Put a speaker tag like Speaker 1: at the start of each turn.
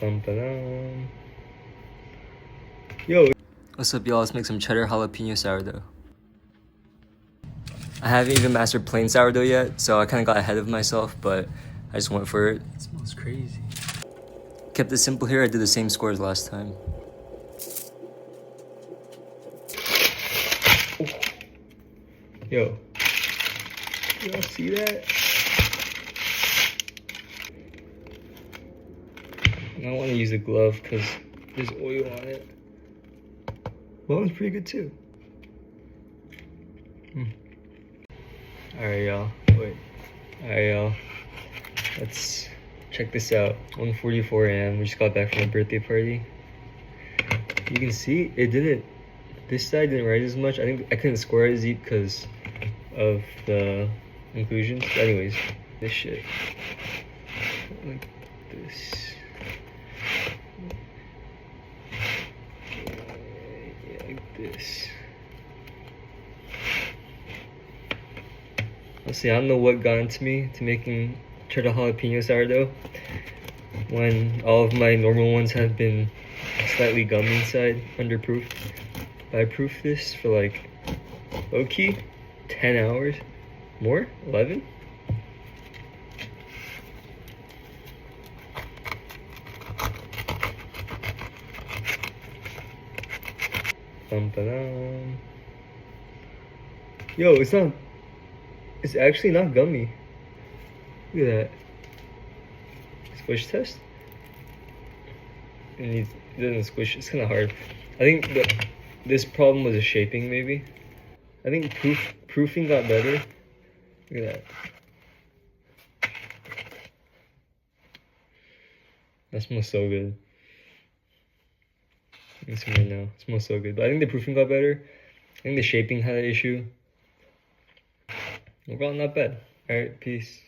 Speaker 1: Dum-ba-dum. Yo, what's up, y'all? Let's make some cheddar jalapeno sourdough. I haven't even mastered plain sourdough yet, so I kind of got ahead of myself, but I just went for it. It smells crazy. Kept it simple here. I did the same score as last time. Oh. Yo, y'all see that? I don't want to use a glove because there's oil on it. Well, it's pretty good too. Alright, y'all. Wait. Alright, y'all. Let's check this out. 1:44 a.m. We just got back from a birthday party. You can see it didn't. This side didn't rise as much. I think I couldn't score as deep because of the inclusions. But anyways, this shit. Like this. Yeah, like this. Honestly, I don't know what got into me to making cheddar jalapeno sourdough when all of my normal ones have been slightly gummy inside, underproofed. But I proofed this for like, low-key, 10 hours. More? 11? Dum-ba-dum. Yo, it's actually not gummy. Look at that. Squish test? It doesn't squish, it's kind of hard. I think this problem was the shaping, maybe. I think proofing got better. Look at that. That smells so good. Let me see right now. It smells so good. But I think the proofing got better. I think the shaping had an issue. Overall, not bad. Alright, peace.